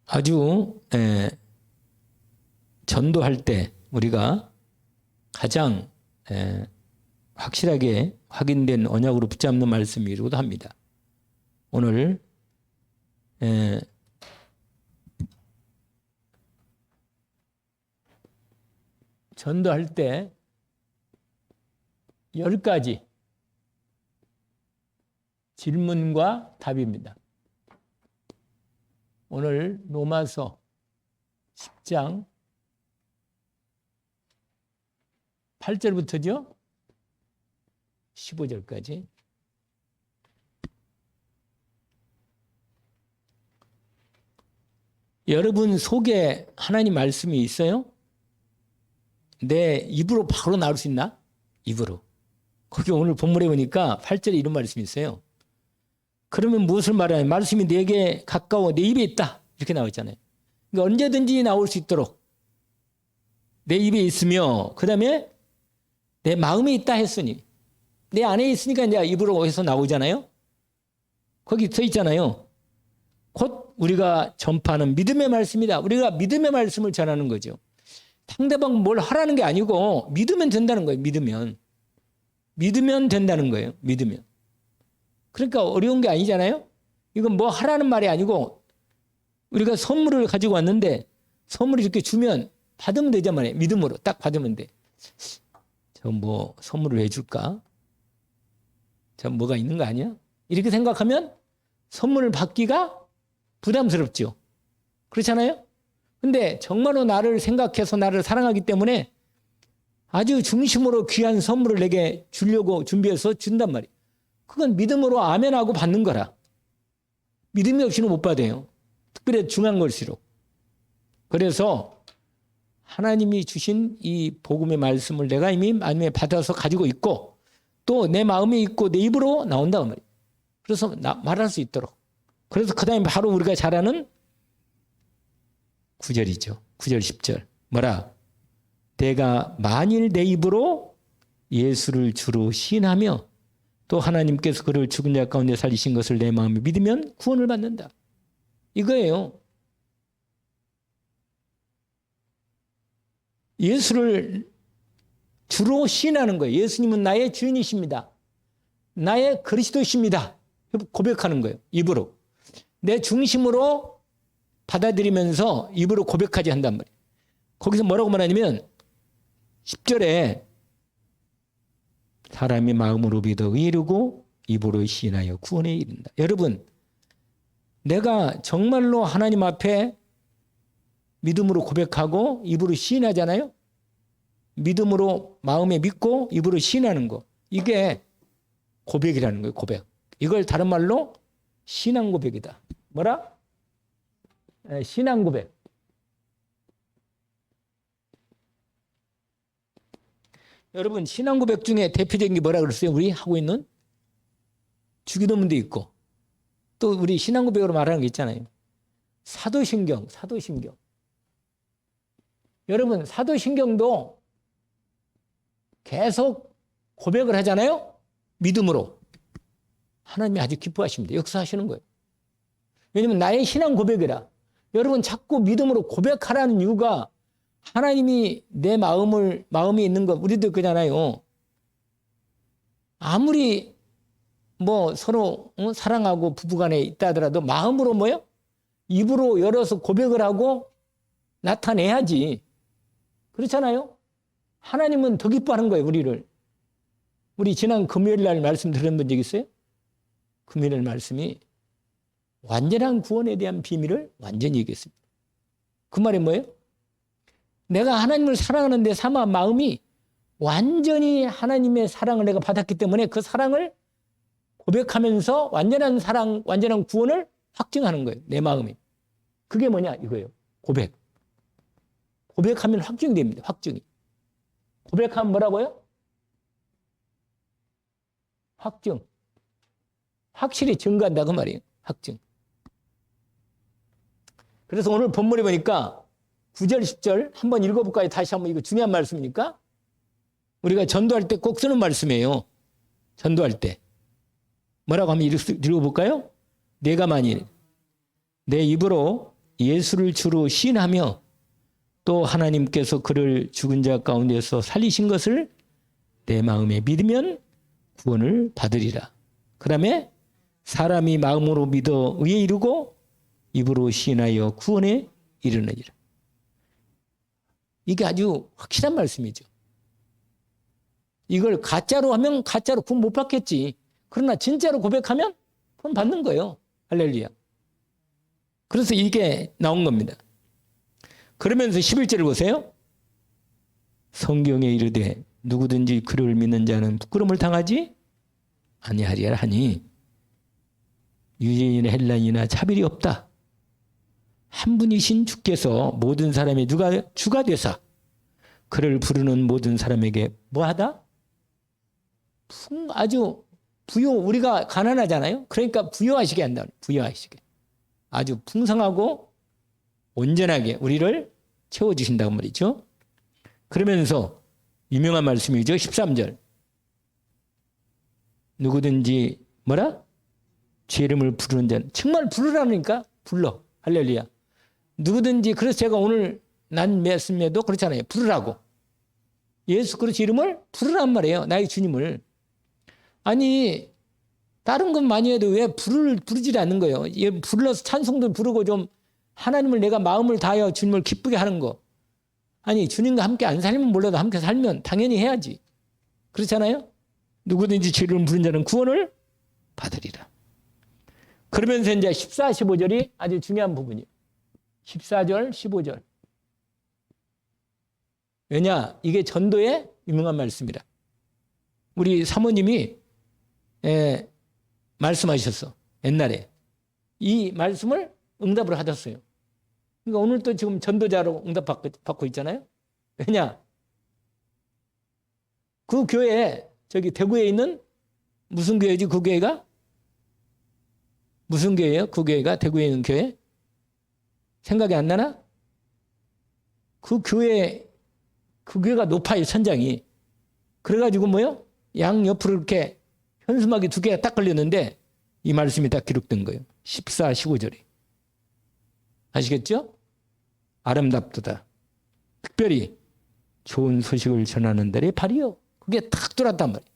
아주 전도할 때 우리가 가장 확실하게 확인된 언약으로 붙잡는 말씀이기도 합니다. 오늘 전도할 때 10가지 질문과 답입니다. 오늘 로마서 10장 8절부터죠. 15절까지. 여러분 속에 하나님 말씀이 있어요? 내 입으로 바로 나올 수 있나? 입으로. 거기 오늘 본문에 보니까 8절에 이런 말씀이 있어요. 그러면 무엇을 말하냐? 말씀이 내게 가까워 내 입에 있다. 이렇게 나와 있잖아요. 그러니까 언제든지 나올 수 있도록 내 입에 있으며 그 다음에 내 마음에 있다 했으니 내 안에 있으니까 이제 입으로 해서 나오잖아요. 거기 써 있잖아요. 곧 우리가 전파하는 믿음의 말씀이다. 우리가 믿음의 말씀을 전하는 거죠. 상대방 뭘 하라는 게 아니고 믿으면 된다는 거예요. 믿으면 된다는 거예요. 믿으면. 그러니까 어려운 게 아니잖아요. 이건 뭐 하라는 말이 아니고 우리가 선물을 가지고 왔는데 선물을 이렇게 주면 받으면 되잖아요. 말이에요. 믿음으로 딱 받으면 돼. 저 뭐 선물을 해 줄까? 저 뭐가 있는 거 아니야? 이렇게 생각하면 선물을 받기가 부담스럽죠. 그렇잖아요? 근데 정말로 나를 생각해서 나를 사랑하기 때문에 아주 중심으로 귀한 선물을 내게 주려고 준비해서 준단 말이에요. 그건 믿음으로 아멘하고 받는 거라. 믿음이 없이는 못 받아요. 특별히 중요한 걸수록. 그래서 하나님이 주신 이 복음의 말씀을 내가 이미 마음에 받아서 가지고 있고 또 내 마음에 있고 내 입으로 나온다 말이에요. 그래서 말할 수 있도록. 그래서 그 다음에 바로 우리가 잘 아는 9절이죠. 9절 10절. 뭐라? 내가 만일 내 입으로 예수를 주로 시인하며 또 하나님께서 그를 죽은 자 가운데 살리신 것을 내 마음에 믿으면 구원을 받는다. 이거예요. 예수를 주로 시인하는 거예요. 예수님은 나의 주인이십니다. 나의 그리스도이십니다. 고백하는 거예요. 입으로. 내 중심으로 받아들이면서 입으로 고백하지 한단 말이에요. 거기서 뭐라고 말하냐면 10절에 사람이 마음으로 믿어 이르고 입으로 시인하여 구원에 이른다. 여러분, 내가 정말로 하나님 앞에 믿음으로 고백하고 입으로 시인하잖아요. 믿음으로 마음에 믿고 입으로 시인하는 거. 이게 고백이라는 거예요. 고백. 이걸 다른 말로 신앙 고백이다. 뭐라? 신앙 고백. 여러분 신앙 고백 중에 대표적인 게 뭐라 그랬어요? 우리 하고 있는 주기도문도 있고 또 우리 신앙 고백으로 말하는 게 있잖아요. 사도신경. 여러분 사도신경도 계속 고백을 하잖아요. 믿음으로. 하나님이 아주 기뻐하십니다. 역사하시는 거예요. 왜냐하면 나의 신앙 고백이라. 여러분 자꾸 믿음으로 고백하라는 이유가 하나님이 내 마음에 있는 것 우리도 그잖아요. 아무리 뭐 서로 사랑하고 부부간에 있다 하더라도 마음으로 뭐요? 입으로 열어서 고백을 하고 나타내야지. 그렇잖아요. 하나님은 더 기뻐하는 거예요. 우리를. 우리 지난 금요일 날 말씀 들은 적 있어요? 금요일 말씀이 완전한 구원에 대한 비밀을 완전히 얘기했습니다. 그 말이 뭐예요? 내가 하나님을 사랑하는 내 마음이 완전히 하나님의 사랑을 내가 받았기 때문에 그 사랑을 고백하면서 완전한 사랑, 완전한 구원을 확증하는 거예요. 내 마음이. 그게 뭐냐? 이거예요. 고백. 고백하면 확증됩니다. 확증이. 고백하면 뭐라고요? 확증. 확실히 증거한다 그 말이에요. 확증. 그래서 오늘 본문에 보니까 9절 10절 한번 읽어볼까요? 다시 한번. 이거 중요한 말씀이니까 우리가 전도할 때 꼭 쓰는 말씀이에요. 전도할 때 뭐라고 하면 읽어볼까요? 내가 만일 내 입으로 예수를 주로 시인하며 또 하나님께서 그를 죽은 자 가운데서 살리신 것을 내 마음에 믿으면 구원을 받으리라. 그 다음에 사람이 마음으로 믿어 의에 이르고 입으로 시인하여 구원에 이르느니라. 이게 아주 확실한 말씀이죠. 이걸 가짜로 하면 가짜로 구원 못 받겠지. 그러나 진짜로 고백하면 구원 받는 거예요. 할렐루야. 그래서 이게 나온 겁니다. 그러면서 11절을 보세요. 성경에 이르되 누구든지 그를 믿는 자는 부끄러움을 당하지 아니하리라 하니 유대인이나 헬라인이나 차별이 없다. 한 분이신 주께서 모든 사람의 주가 되사 그를 부르는 모든 사람에게 뭐하다? 아주 부요, 우리가 가난하잖아요. 그러니까 부여하시게 한다. 부여하시게. 아주 풍성하고 온전하게 우리를 채워주신다고 말이죠. 그러면서 유명한 말씀이죠. 13절. 누구든지 뭐라? 주 이름을 부르는 자는 정말 부르라니까 불러. 할렐루야. 누구든지 그래서 제가 오늘 난 말씀에도 그렇잖아요. 부르라고. 예수 그리스도 이름을 부르란 말이에요. 나의 주님을. 아니 다른 건 많이 해도 왜 부르지 않는 거예요. 불러서 찬송도 부르고 좀 하나님을 내가 마음을 다하여 주님을 기쁘게 하는 거. 아니 주님과 함께 안 살면 몰라도 함께 살면 당연히 해야지. 그렇잖아요. 누구든지 주 이름을 부른 자는 구원을 받으리라. 그러면서 이제 14, 15절이 아주 중요한 부분이에요. 14절, 15절. 왜냐? 이게 전도의 유명한 말씀이라. 우리 사모님이 말씀하셨어. 옛날에. 이 말씀을 응답을 하셨어요. 그러니까 오늘 또 지금 전도자로 응답받고 있잖아요. 왜냐? 그 교회, 저기 대구에 있는 무슨 교회지? 그 교회가? 무슨 교회예요? 그 교회가 대구에 있는 교회? 생각이 안 나나? 그 교회가 높아요, 천장이. 그래가지고 뭐요? 양옆으로 이렇게 현수막이 두 개가 딱 걸렸는데 이 말씀이 딱 기록된 거예요. 14, 15절이. 아시겠죠? 아름답도다. 특별히 좋은 소식을 전하는 데에 발이요. 그게 탁 돌았단 말이에요.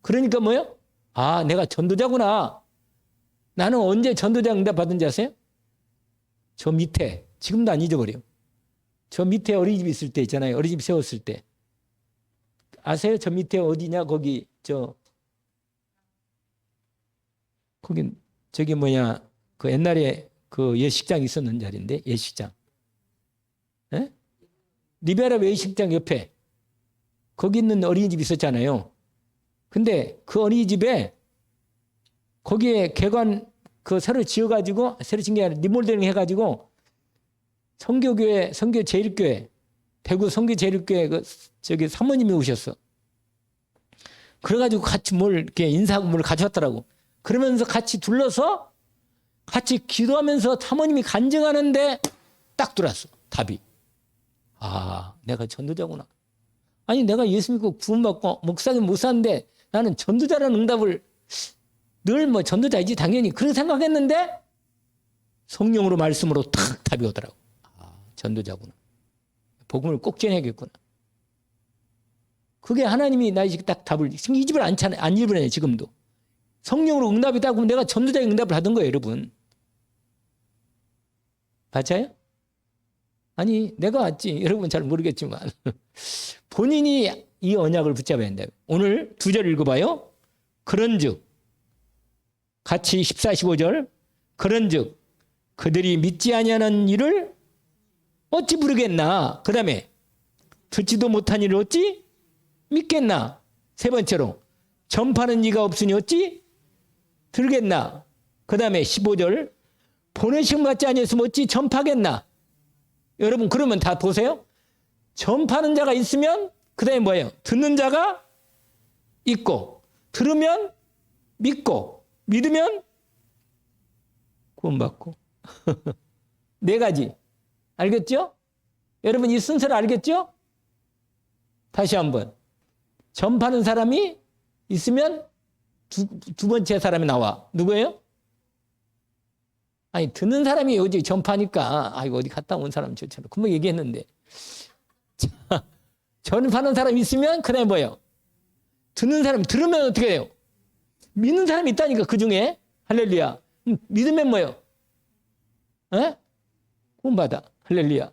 그러니까 뭐요? 아, 내가 전도자구나. 나는 언제 전도자 응답 받은지 아세요? 저 밑에, 지금도 안 잊어버려요. 저 밑에 어린이집 있을 때 있잖아요. 어린이집 세웠을 때. 아세요? 저 밑에 어디냐? 거기, 거기, 저기 뭐냐. 그 옛날에 그 예식장 있었는 자리인데, 예식장. 에? 리베라 예식장 옆에. 거기 있는 어린이집 있었잖아요. 근데 그 어린이집에 거기에 개관 그 새로 지어가지고, 새로 지은 게 아니라 리몰딩 해가지고 성교교회, 성교제일교회, 대구 성교제일교회 그 저기 사모님이 오셨어. 그래가지고 같이 뭘 이렇게 인사하고 뭘 가져왔더라고. 그러면서 같이 둘러서 같이 기도하면서 사모님이 간증하는데 딱 들어왔어. 답이. 아, 내가 전도자구나. 아니, 내가 예수 믿고 구원받고 목사님 못 사는데 나는 전도자라는 응답을 늘 뭐 전도자이지 당연히 그렇게 생각했는데 성령으로 말씀으로 탁 답이 오더라고. 아, 전도자구나. 복음을 꼭 전해야겠구나. 그게 하나님이 나에게 딱 답을 이 집을 안 잃어버려요. 지금도. 성령으로 응답이 딱 오면 내가 전도자의 응답을 받은 거예요. 여러분. 맞아요? 아니 내가 왔지. 여러분 잘 모르겠지만 본인이 이 언약을 붙잡아야 한다. 오늘 2절 읽어봐요. 그런즉 같이 14, 15절 그런즉 그들이 믿지 아니하는 일을 어찌 부르겠나. 그 다음에 듣지도 못한 일을 어찌 믿겠나. 세 번째로 전파는 이가 없으니 어찌 들겠나. 그 다음에 15절 보내심 같지 아니했으면 어찌 전파겠나. 여러분 그러면 다 보세요. 전파하는 자가 있으면 그 다음에 뭐예요? 듣는 자가 있고 들으면 믿고 믿으면 구원받고. 네 가지. 알겠죠? 여러분 이 순서를 알겠죠? 다시 한번. 전파하는 사람이 있으면 두 번째 사람이 나와. 누구예요? 아니, 듣는 사람이 어디 전파니까, 이거 어디 갔다 온 사람 좋잖아. 금방 얘기했는데. 자, 전파하는 사람 있으면, 그 다음에 뭐예요? 듣는 사람, 들으면 어떻게 해요? 믿는 사람이 있다니까, 그 중에. 할렐루야. 믿으면 뭐예요? 에? 구원받아. 할렐루야.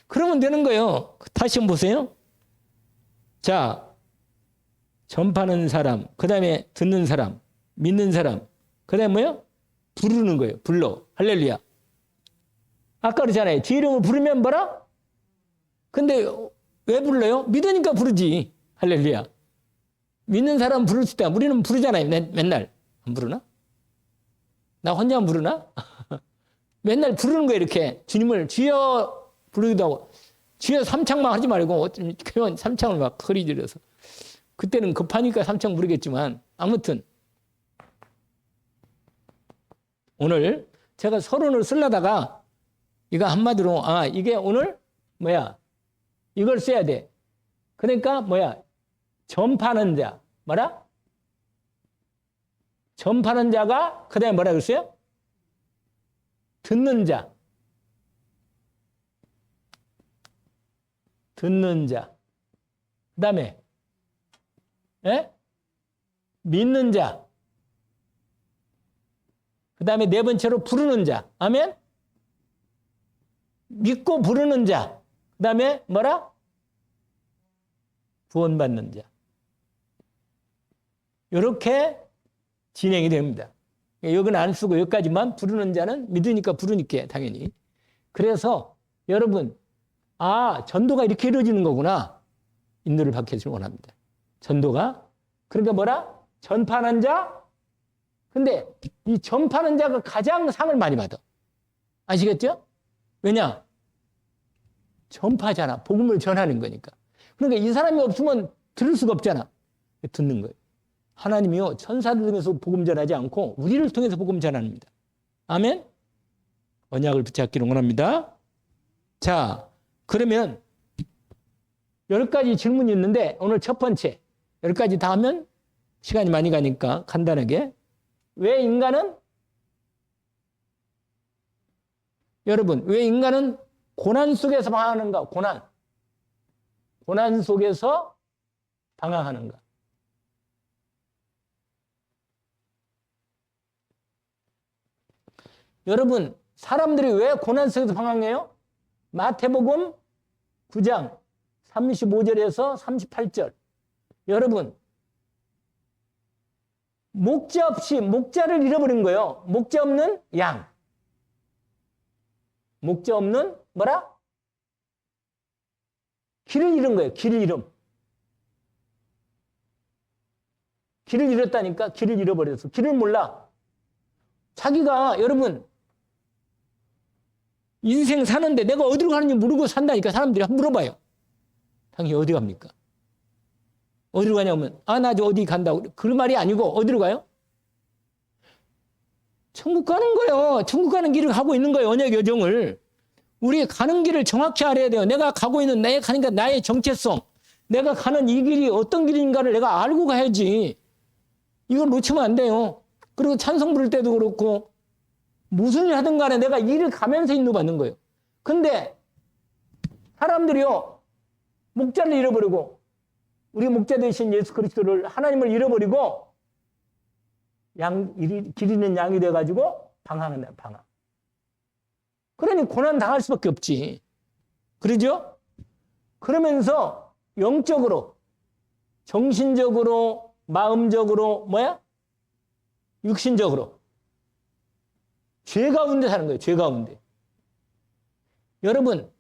그러면 되는 거예요. 다시 한번 보세요. 자, 전파하는 사람, 그 다음에 듣는 사람, 믿는 사람, 그 다음에 뭐예요? 부르는 거예요. 불러. 할렐루야. 아까 그러잖아요. 제 이름을 부르면 뭐라? 근데 왜 불러요? 믿으니까 부르지. 할렐루야. 믿는 사람 부를 수 있다. 우리는 부르잖아요. 맨날. 안 부르나? 나 혼자만 부르나? 맨날 부르는 거예요. 이렇게. 주님을 주여 부르기도 하고. 주여 삼창만 하지 말고 교원 삼창을 막 소리 지르서. 그때는 급하니까 삼창 부르겠지만 아무튼 오늘 제가 서론을 쓰려다가 이거 한마디로 이게 오늘 뭐야? 이걸 써야 돼. 그러니까 뭐야? 전파하는 자. 뭐라? 전파하는 자가 그다음에 뭐라 그랬어요? 듣는 자. 듣는 자. 그다음에 믿는 자. 그 다음에 네 번째로 부르는 자. 아멘? 믿고 부르는 자. 그 다음에 뭐라? 구원받는 자. 이렇게 진행이 됩니다. 여기는 안 쓰고 여기까지만 부르는 자는 믿으니까 부르니까 당연히. 그래서 여러분, 전도가 이렇게 이루어지는 거구나. 인도를 받기를 원합니다. 전도가. 그러니까 뭐라? 전파하는 자. 근데 이 전파하는 자가 가장 상을 많이 받아. 아시겠죠? 왜냐? 전파잖아. 복음을 전하는 거니까. 그러니까 이 사람이 없으면 들을 수가 없잖아. 듣는 거예요. 하나님이요, 천사를 통해서 복음 전하지 않고 우리를 통해서 복음 전합니다. 아멘? 언약을 붙잡기를 원합니다. 자, 그러면 10가지 질문이 있는데 오늘 첫 번째 10가지 다 하면 시간이 많이 가니까 간단하게. 왜 인간은 고난 속에서 방황하는가? 고난 속에서 방황하는가? 여러분, 사람들이 왜 고난 속에서 방황해요? 마태복음 9장 35절에서 38절. 여러분, 목자 없이 목자를 잃어버린 거예요. 목자 없는 양. 목자 없는 뭐라? 길을 잃은 거예요. 길을 잃음. 길을 잃었다니까. 길을 잃어버려서. 길을 몰라. 자기가 여러분 인생 사는데 내가 어디로 가는지 모르고 산다니까. 사람들이 물어봐요. 당연히 어디 갑니까? 어디로 가냐면 나 어디 간다고. 그 말이 아니고 어디로 가요? 천국 가는 거예요. 천국 가는 길을 가고 있는 거예요. 언약 여정을. 우리 가는 길을 정확히 알아야 돼요. 내가 가고 있는 나의 정체성. 내가 가는 이 길이 어떤 길인가를 내가 알고 가야지. 이걸 놓치면 안 돼요. 그리고 찬송 부를 때도 그렇고 무슨 일 하든 간에 내가 일을 가면서 인도받는 거예요. 근데 사람들이요. 목자를 잃어버리고 우리 목자 되신 예수 그리스도를 하나님을 잃어버리고 길 잃는 양이 돼가지고 방황한다. 방황. 그러니 고난 당할 수밖에 없지. 그러죠? 그러면서 영적으로, 정신적으로, 마음적으로, 육신적으로 죄 가운데 사는 거예요. 죄 가운데. 여러분,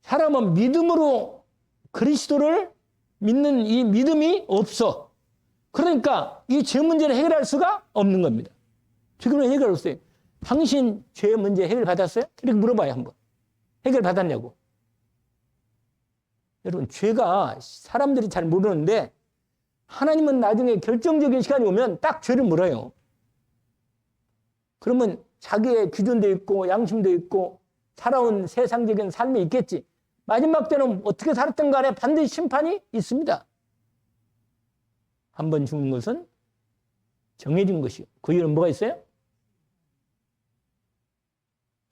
사람은 믿음으로 그리스도를 믿는 이 믿음이 없어. 그러니까 이 죄 문제를 해결할 수가 없는 겁니다. 지금은 해결 없어요. 당신 죄 문제 해결 받았어요? 이렇게 물어봐요, 한번. 해결 받았냐고. 여러분, 죄가 사람들이 잘 모르는데 하나님은 나중에 결정적인 시간이 오면 딱 죄를 물어요. 그러면 자기의 기준도 있고 양심도 있고 살아온 세상적인 삶이 있겠지. 마지막 때는 어떻게 살았든 간에 반드시 심판이 있습니다. 한 번 죽는 것은 정해진 것이요. 그 이유는 뭐가 있어요?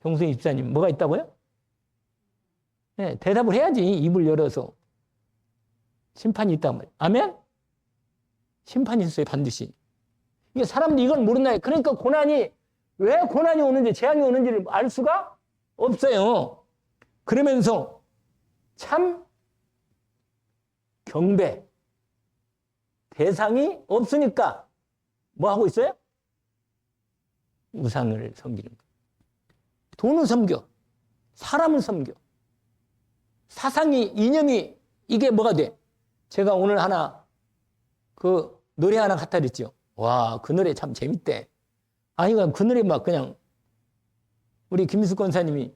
정수희 집사님, 뭐가 있다고요? 네, 대답을 해야지. 입을 열어서. 심판이 있단 말이에요. 아멘? 심판이 있어요, 반드시. 이게 사람들이 이걸 모른다. 그러니까 고난이, 왜 고난이 오는지, 재앙이 오는지를 알 수가 없어요. 그러면서 참 경배, 대상이 없으니까 뭐 하고 있어요? 우상을 섬기는 거예요. 돈을 섬겨. 사람을 섬겨. 사상이, 이념이, 이게 뭐가 돼? 제가 오늘 그 노래 하나 갖다 드렸죠. 와, 그 노래 참 재밌대. 아이가 그 노래 막 그냥 우리 김수 권사님이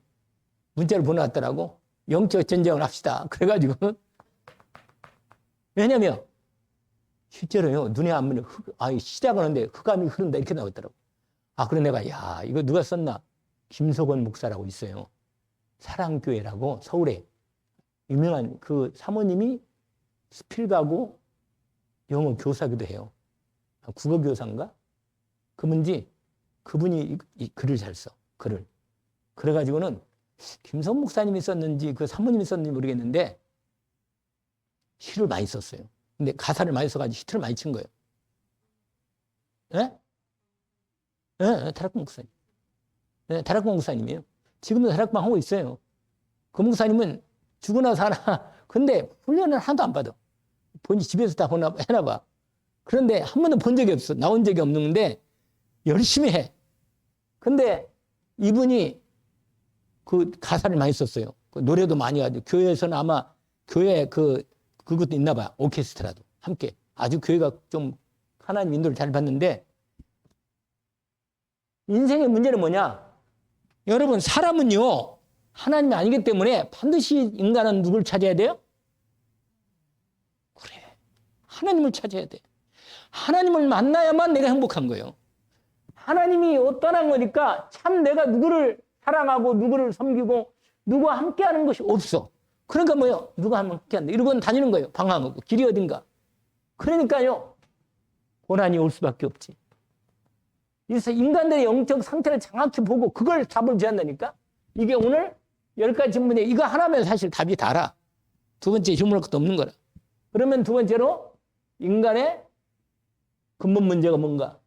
문자를 보내왔더라고. 영적 전쟁을 합시다. 그래가지고. 왜냐면, 실제로요, 눈에 안 보이는 시작하는데 흑암이 흐른다. 이렇게 나오더라고. 그래 내가, 이거 누가 썼나? 김석원 목사라고 있어요. 사랑교회라고 서울에 유명한 그 사모님이 스필가고 영어 교사기도 해요. 국어 교사인가? 그분이 이 글을 잘 써. 글을. 그래가지고는 김석 목사님이 썼는지 그 사모님이 썼는지 모르겠는데 시를 많이 썼어요. 근데 가사를 많이 써가지고 히트를 많이 친 거예요. 예? 예, 다락방 목사님. 예, 다락방 목사님이에요. 지금도 다락방 하고 있어요. 그 목사님은 죽고 나서 하나, 근데 훈련을 하나도 안 받아. 본인 집에서 다 해놔봐. 그런데 한 번도 본 적이 없어. 나온 적이 없는데 열심히 해. 근데 이분이 그 가사를 많이 썼어요. 그 노래도 많이 하죠. 교회에서는 아마 교회 그것도 있나 봐요. 오케스트라도 함께. 아주 교회가 좀 하나님 인도를 잘 받는데 인생의 문제는 뭐냐? 여러분, 사람은요, 하나님이 아니기 때문에 반드시 인간은 누굴 찾아야 돼요? 그래. 하나님을 찾아야 돼. 하나님을 만나야만 내가 행복한 거예요. 하나님이 떠난 거니까 참 내가 누구를 사랑하고 누구를 섬기고 누구와 함께 하는 것이 없어. 그러니까 뭐예요? 누가 함께 한다. 이러고 다니는 거예요. 방황하고. 길이 어딘가. 그러니까요, 고난이 올 수밖에 없지. 그래서 인간들의 영적 상태를 정확히 보고 그걸 답을 지한다니까? 이게 오늘 10가지 질문에 이거 하나면 사실 답이 다라. 두 번째 질문할 것도 없는 거라. 그러면 두 번째로 인간의 근본 문제가 뭔가?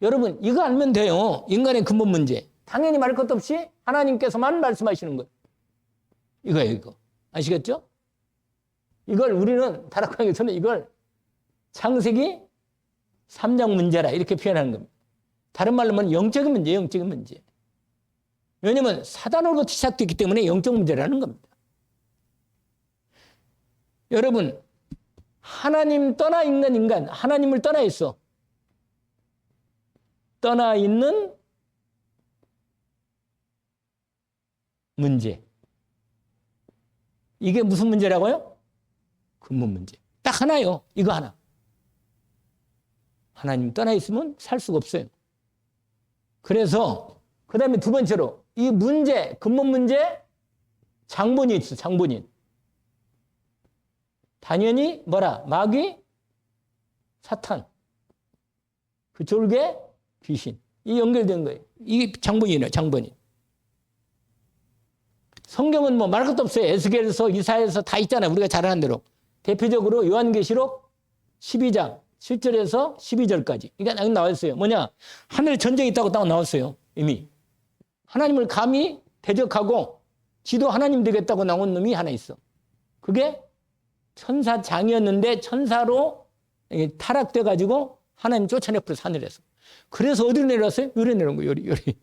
여러분, 이거 알면 돼요. 인간의 근본 문제. 당연히 말할 것도 없이 하나님께서만 말씀하시는 거예요. 이거예요, 이거. 아시겠죠? 이걸 우리는 다락방에서는 이걸 창세기 3장 문제라 이렇게 표현하는 겁니다. 다른 말로 하면 영적인 문제, 영적인 문제. 왜냐하면 사단으로부터 시작됐기 때문에 영적 문제라는 겁니다. 여러분, 하나님 떠나 있는 인간, 하나님을 떠나 있어. 떠나 있는 문제. 이게 무슨 문제라고요? 근본 문제. 딱 하나요. 이거 하나. 하나님 떠나 있으면 살 수가 없어요. 그래서 그 다음에 두 번째로 이 문제, 근본 문제 장본인이 있어. 장본인. 당연히 뭐라? 마귀, 사탄, 그 졸개, 귀신. 이 연결된 거예요. 이게 장본인이에요. 장본인. 성경은 뭐 말할 것도 없어요. 에스겔에서 이사야에서 다 있잖아요. 우리가 잘 아는 대로. 대표적으로 요한계시록 12장 7절에서 12절까지. 이게 나와 있어요. 뭐냐? 하늘에 전쟁이 있다고 딱 나왔어요. 이미. 하나님을 감히 대적하고 지도 하나님 되겠다고 나온 놈이 하나 있어. 그게 천사장이었는데 천사로 타락돼가지고 하나님 쫓아내버려서 하늘에서. 그래서 어디로 내려왔어요? 요리 내려온 거예요. 요리.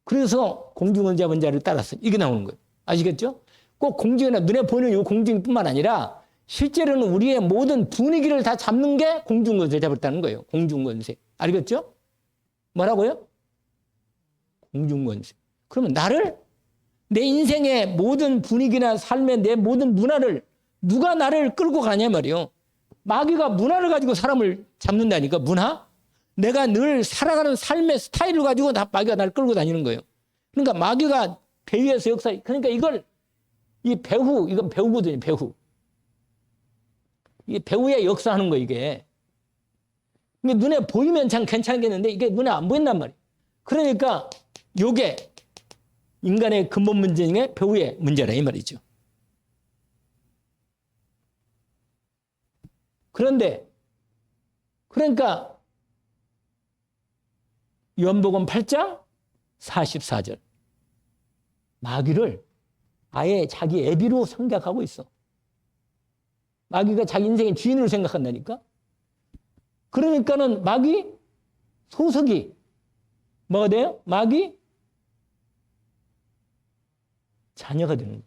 그래서 공중을 잡은 자를 따랐어요. 이게 나오는 거예요. 아시겠죠? 꼭 공중이나 눈에 보이는 이 공중뿐만 아니라 실제로는 우리의 모든 분위기를 다 잡는 게 공중권세 잡았다는 거예요. 공중권세. 알겠죠? 뭐라고요? 공중권세. 그러면 내 인생의 모든 분위기나 삶의 내 모든 문화를 누가 나를 끌고 가냐 말이에요. 마귀가 문화를 가지고 사람을 잡는다니까. 문화? 내가 늘 살아가는 삶의 스타일을 가지고 마귀가 나를 끌고 다니는 거예요. 그러니까 마귀가 배후에서 역사, 그러니까 이건 배후거든요, 배후. 이 배후에 역사하는 거, 이게. 근데 눈에 보이면 참 괜찮겠는데 이게 눈에 안 보인단 말이에요. 그러니까 요게 인간의 근본 문제 중에 배후의 문제라 이 말이죠. 그런데 그러니까 요한복음 8장 44절 마귀를 아예 자기 애비로 생각하고 있어. 마귀가 자기 인생의 주인으로 생각한다니까. 그러니까는 마귀 소속이 뭐가 돼요? 마귀 자녀가 되는 거예요.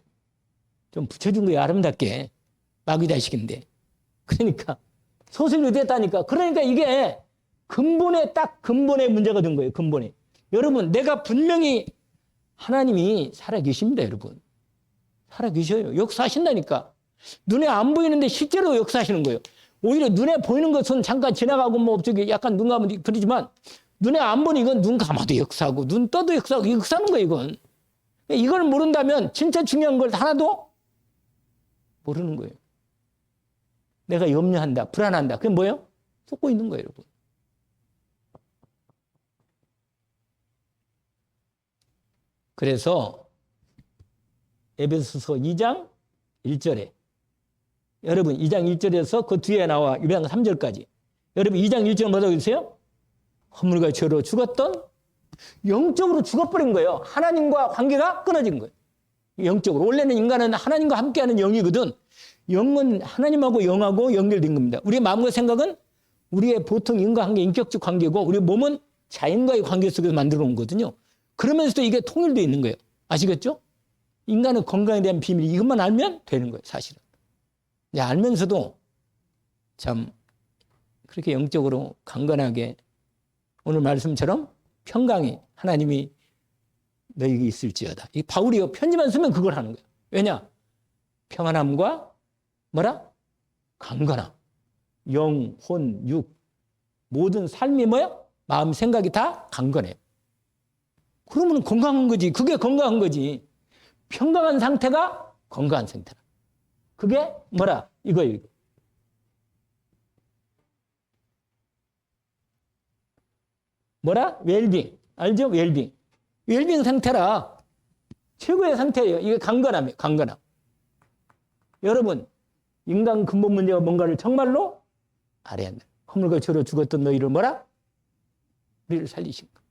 좀 붙여준 거예요. 아름답게. 마귀 자식인데. 그러니까 소속이 됐다니까. 그러니까 이게 딱 근본의 문제가 된 거예요. 근본에. 여러분 내가 분명히 하나님이 살아계십니다. 여러분. 살아계셔요. 역사하신다니까. 눈에 안 보이는데 실제로 역사하시는 거예요. 오히려 눈에 보이는 것은 잠깐 지나가고 뭐 저기 약간 눈 감으면 그러지만 눈에 안 보니 이건 눈 감아도 역사하고 눈 떠도 역사하고 역사하는 거예요. 이건. 이걸 모른다면 진짜 중요한 걸 하나도 모르는 거예요. 내가 염려한다, 불안한다. 그게 뭐예요? 속고 있는 거예요, 여러분. 그래서 에베소서 2장 1절에 여러분 2장 1절에서 그 뒤에 나와 2장 3절까지 여러분 2장 1절 뭐라고 있어요? 허물과 죄로 죽었던 영적으로 죽어버린 거예요. 하나님과 관계가 끊어진 거예요. 영적으로. 원래는 인간은 하나님과 함께하는 영이거든. 영은 하나님하고 영하고 연결된 겁니다. 우리의 마음과 생각은 우리의 보통 인간관계, 인격적 관계고 우리 몸은 자연과의 관계 속에서 만들어 놓은 거거든요. 그러면서도 이게 통일되어 있는 거예요. 아시겠죠? 인간의 건강에 대한 비밀 이것만 알면 되는 거예요. 사실은. 알면서도 참 그렇게 영적으로 강건하게 오늘 말씀처럼 평강이 하나님이 너에게 있을지어다. 이 바울이요. 편지만 쓰면 그걸 하는 거예요. 왜냐? 평안함과 뭐라? 강건함. 영, 혼, 육 모든 삶이 뭐야? 마음, 생각이 다 강건해요. 그러면 건강한 거지. 그게 건강한 거지. 평강한 상태가 건강한 상태라. 그게 뭐라? 이거예요. 뭐라? 웰빙. 알죠? 웰빙. 웰빙 상태라 최고의 상태예요. 이게 강건함이에요. 강건함. 여러분, 인간 근본 문제가 뭔가를 정말로 알아야 한다. 허물과 죄로 죽었던 너희를 뭐라? 우리를 살리신 거.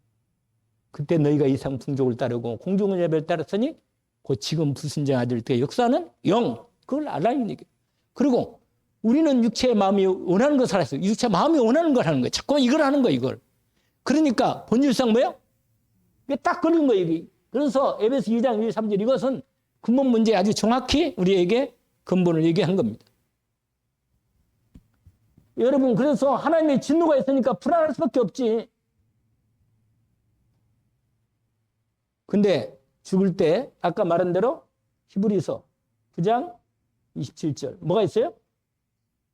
그때 너희가 이상 풍족을 따르고 공중의 예배를 따랐으니 곧 지금 불순종 아들들의 역사는 영. 그걸 알라는 얘기예요. 그리고 우리는 육체의 마음이 원하는 걸 살았어요. 육체의 마음이 원하는 걸 하는 거예요. 자꾸만 이걸 하는 거예요. 이걸. 그러니까 본질상 뭐예요? 이게 딱 걸린 거예요. 이게. 그래서 에베소 2장 1, 3절 이것은 근본 문제에 아주 정확히 우리에게 근본을 얘기한 겁니다. 여러분 그래서 하나님의 진노가 있으니까 불안할 수밖에 없지. 근데 죽을 때 아까 말한 대로 히브리서 9장 27절 뭐가 있어요?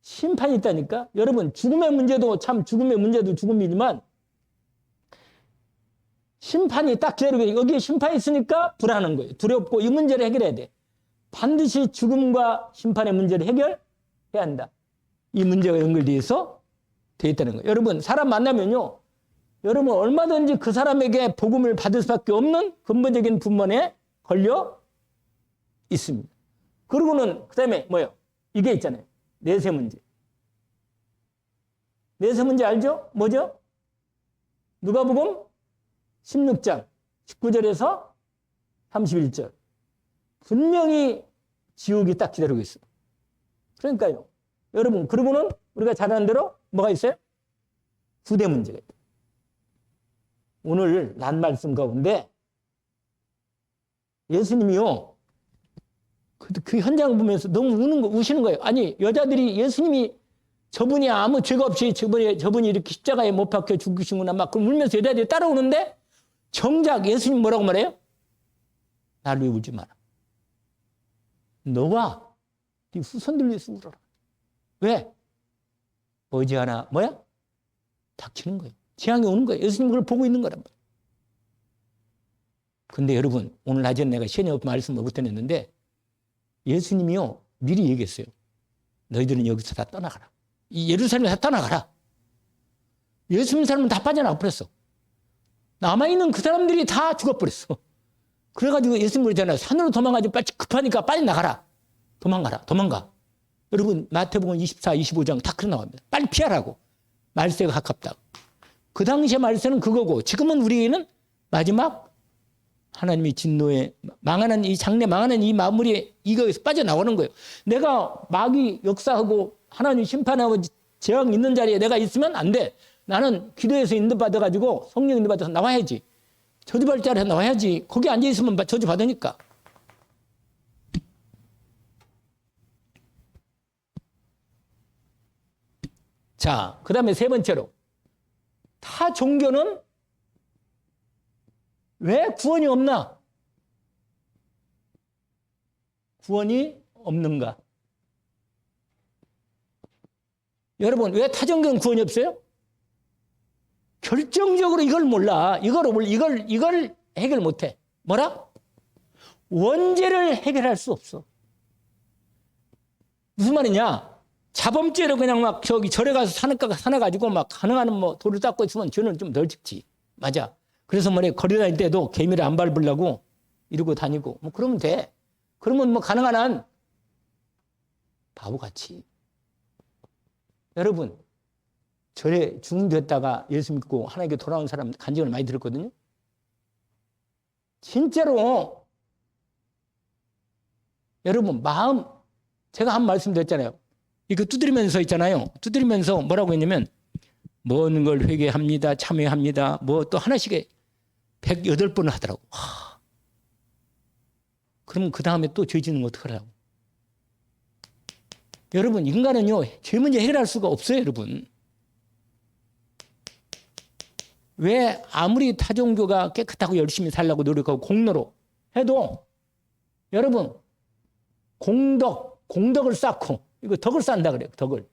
심판이 있다니까. 여러분 죽음의 문제도 참 죽음의 문제도 죽음이지만 심판이 딱 기다리고 여기에 심판이 있으니까 불안한 거예요. 두렵고 이 문제를 해결해야 돼. 반드시 죽음과 심판의 문제를 해결해야 한다. 이 문제가 연결되어서 되어 있다는 거예요. 여러분 사람 만나면요. 여러분 얼마든지 그 사람에게 복음을 받을 수밖에 없는 근본적인 분만에 걸려 있습니다. 그리고는 그 다음에 뭐예요? 이게 있잖아요. 내세 문제. 내세 문제 알죠? 뭐죠? 누가복음 16장 19절에서 31절. 분명히 지옥이 딱 기다리고 있어요. 그러니까요. 여러분, 그러고는 우리가 잘 아는 대로 뭐가 있어요? 후대 문제가 있다. 오늘 난 말씀 가운데 예수님이요. 그 현장을 보면서 너무 우시는 거예요. 아니, 여자들이 예수님이 저분이 아무 죄가 없이 저분이 이렇게 십자가에 못 박혀 죽으시구나 막 울면서 여자들이 따라오는데 정작 예수님 뭐라고 말해요? 나를 울지 마라. 너와 네 후손들 위해서 울어라. 왜? 머지않아 뭐야? 닥치는 거예요. 재앙이 오는 거예요. 예수님 그걸 보고 있는 거란 말이에요. 근데 여러분 오늘 낮에 내가 시간이 없어 말씀을 못 드렸는데 예수님이요 미리 얘기했어요. 너희들은 여기서 다 떠나가라. 이 예루살렘에서 다 떠나가라. 예수 믿는 사람은 다 빠져나가 버렸어. 남아있는 그 사람들이 다 죽어버렸어. 그래가지고 예수님 그러잖아요. 산으로 도망가지 빨리 급하니까 빨리 나가라. 도망가. 여러분 마태복음 24, 25장 다 그런 나옵니다. 빨리 피하라고. 말세가 가깝다. 그 당시에 말세는 그거고 지금은 우리에게는 마지막 하나님이 진노에 망하는 이 장래 망하는 이 마무리에 이거에서 빠져나오는 거예요. 내가 마귀 역사하고 하나님 심판하고 재앙 있는 자리에 내가 있으면 안 돼. 나는 기도해서 인도받아가지고 성령 인도받아서 나와야지. 저주받을 자리에 나와야지. 거기 앉아있으면 저주받으니까. 자, 그 다음에 세 번째로 타 종교는 왜 구원이 없나? 구원이 없는가? 여러분, 왜 타 종교는 구원이 없어요? 결정적으로 이걸 몰라. 이걸 해결 못해. 뭐라? 원죄를 해결할 수 없어. 무슨 말이냐? 자범죄로 그냥 막 절에 가서 산에 가지고 막 가능한 뭐 돌을 닦고 있으면 죄는 좀 덜 짓지. 맞아. 그래서 말이야 거리 다닐 때도 개미를 안 밟으려고 이러고 다니고 뭐 그러면 돼. 그러면 뭐 가능한 한 바보같이. 여러분 절에 중됐다가 예수 믿고 하나님께 돌아온 사람 간증을 많이 들었거든요. 진짜로 여러분 마음 제가 한 말씀 드렸잖아요. 이거 두드리면서 있잖아요. 두드리면서 뭐라고 했냐면 먼 걸 회개합니다. 참회합니다. 뭐 또 하나씩 108번을 하더라고. 그러면 그 다음에 또 죄 짓는 거 어떡하라고. 여러분 인간은요. 죄 문제 해결할 수가 없어요. 여러분. 왜 아무리 타종교가 깨끗하고 열심히 살려고 노력하고 공로로 해도 여러분 공덕을 쌓고 이거 덕을 쌓는다 그래요. 덕을.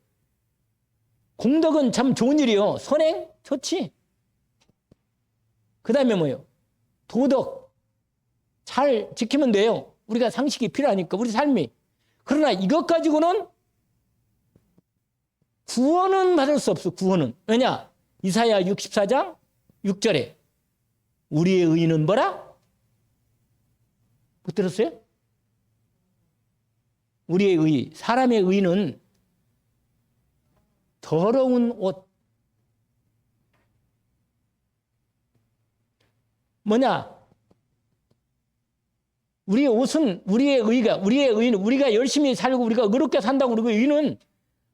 공덕은 참 좋은 일이요. 선행 좋지. 그 다음에 뭐예요? 도덕 잘 지키면 돼요. 우리가 상식이 필요하니까 우리 삶이. 그러나 이것 가지고는 구원은 받을 수 없어. 구원은. 왜냐? 이사야 64장 6절에 우리의 의는 뭐라? 못 들었어요? 우리의 의, 사람의 의는 더러운 옷. 뭐냐? 우리의 옷은 우리의 의는 우리가 열심히 살고 우리가 의롭게 산다고 그러고 의는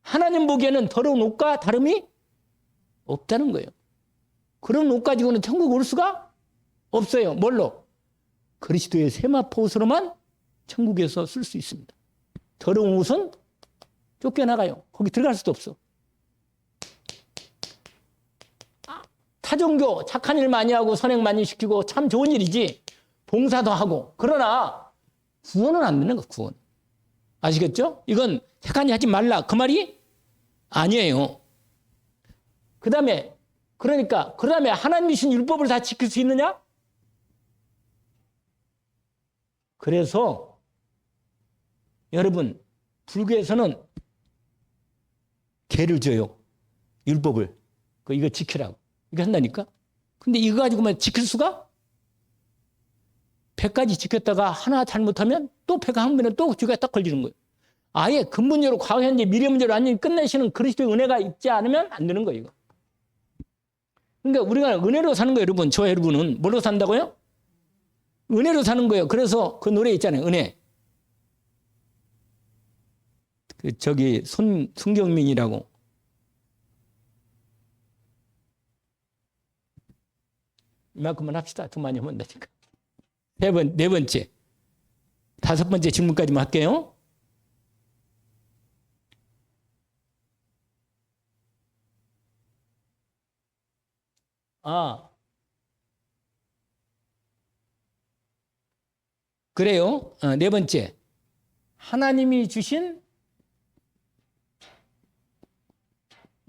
하나님 보기에는 더러운 옷과 다름이 없다는 거예요. 그런 옷 가지고는 천국 올 수가 없어요. 뭘로? 그리스도의 세마포 옷으로만 천국에서 쓸 수 있습니다. 더러운 옷은 쫓겨나가요. 거기 들어갈 수도 없어. 타종교 착한 일 많이 하고 선행 많이 시키고 참 좋은 일이지. 봉사도 하고. 그러나 구원은 안 되는 거 구원. 아시겠죠? 이건 착한 일 하지 말라. 그 말이 아니에요. 그 다음에 하나님이 주신 율법을 다 지킬 수 있느냐? 그래서 여러분 불교에서는 개를 줘요. 율법을. 이거 지키라고. 이거 한다니까? 근데 이거 가지고만 지킬 수가? 100가지 지켰다가 하나 잘못하면 또 100 한 번에 또 죄가 딱 걸리는 거예요. 아예 근본적으로 과거, 현재, 미래 문제로 완전히 끝내시는 그리스도의 은혜가 있지 않으면 안 되는 거예요. 이거. 그러니까 우리가 은혜로 사는 거예요. 여러분. 저 여러분은 뭘로 산다고요? 은혜로 사는 거예요. 그래서 그 노래 있잖아요. 은혜. 손경민이라고. 이만큼만 합시다. 더 많이 하면 되니까. 네 번째. 5번째 질문까지만 할게요. 그래요. 네 번째. 하나님이 주신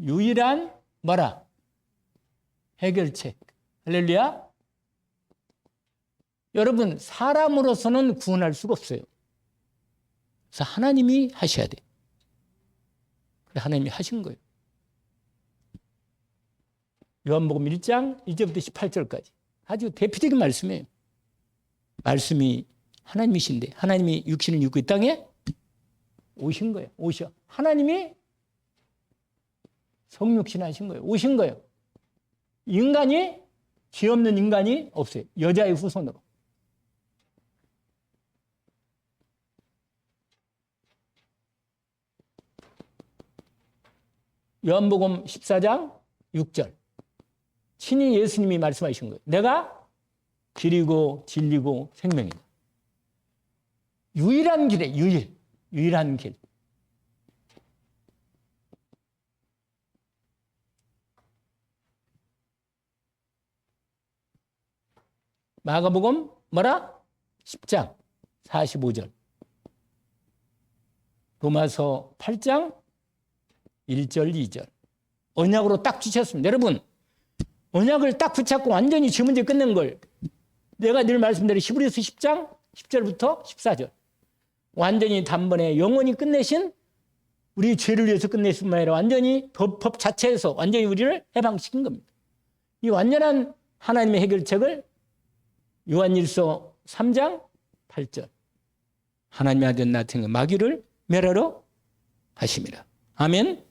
유일한 뭐라? 해결책. 할렐루야. 여러분 사람으로서는 구원할 수가 없어요. 그래서 하나님이 하셔야 돼. 그래 하나님이 하신 거예요. 요한복음 1장 1절부터 18절까지 아주 대표적인 말씀이에요. 말씀이 하나님이신데 하나님이 육신을 입고 이 땅에 오신 거예요. 오셔. 하나님이 성육신 하신 거예요. 오신 거예요. 인간이 죄 없는 인간이 없어요. 여자의 후손으로. 요한복음 14장 6절. 친히 예수님이 말씀하신 거예요. 내가 길이고 진리고 생명이다. 유일한 길에 유일한 길. 마가복음 뭐라? 10장 45절. 로마서 8장 1절 2절. 언약으로 딱 붙였습니다. 여러분, 언약을 딱 붙잡고 완전히 지 문제 끝낸 걸 내가 늘 말씀드린 히브리서 10장 10절부터 14절. 완전히 단번에 영원히 끝내신 우리 죄를 위해서 끝내신 뿐만 아니라 완전히 법 자체에서 완전히 우리를 해방시킨 겁니다. 이 완전한 하나님의 해결책을 요한일서 3장 8절. 하나님의 아들 나타낸 마귀를 멸하러 하심이라. 아멘.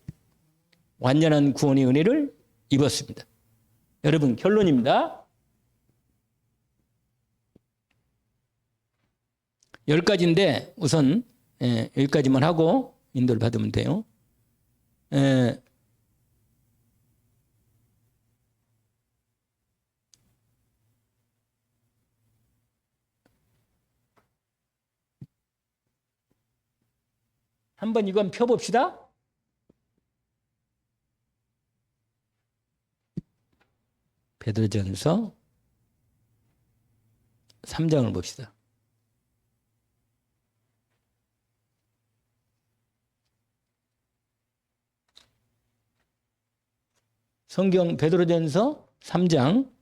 완전한 구원의 은혜를 입었습니다. 여러분, 결론입니다. 10가지인데 우선 여기까지만 하고 인도를 받으면 돼요. 한번 이건 펴봅시다. 베드로전서 3장을 봅시다. 성경 베드로전서 3장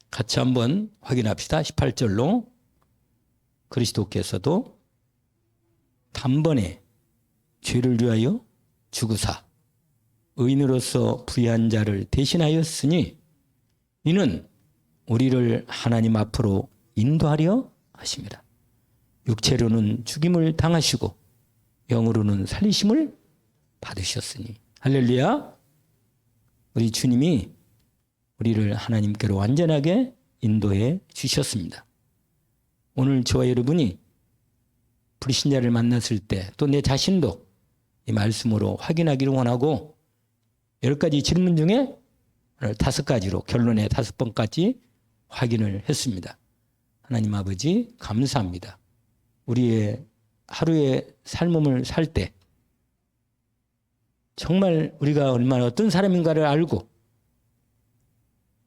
'같이 한번 확인합시다. 18절로 그리스도께서도 단번에 죄를 위하여 죽으사 의인으로서 부유한 자를 대신하였으니 이는 우리를 하나님 앞으로 인도하려 하심이라. 육체로는 죽임을 당하시고 영으로는 살리심을 받으셨으니. 할렐루야. 우리 주님이 우리를 하나님께로 완전하게 인도해 주셨습니다. 오늘 저와 여러분이 불신자를 만났을 때 또 내 자신도 이 말씀으로 확인하기를 원하고 10가지 질문 중에 오늘 5가지로 결론에 5번까지 확인을 했습니다. 하나님 아버지 감사합니다. 우리의 하루의 삶을 살 때 정말 우리가 얼마나 어떤 사람인가를 알고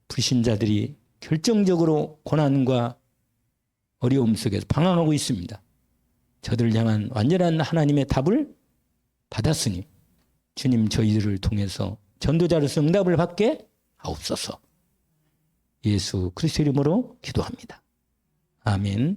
불신자들이 결정적으로 고난과 어려움 속에서 방황하고 있습니다. 저들을 향한 완전한 하나님의 답을 받았으니 주님 저희들을 통해서 전도자로서 응답을 받게 하옵소서. 예수 그리스도 이름으로 기도합니다. 아멘.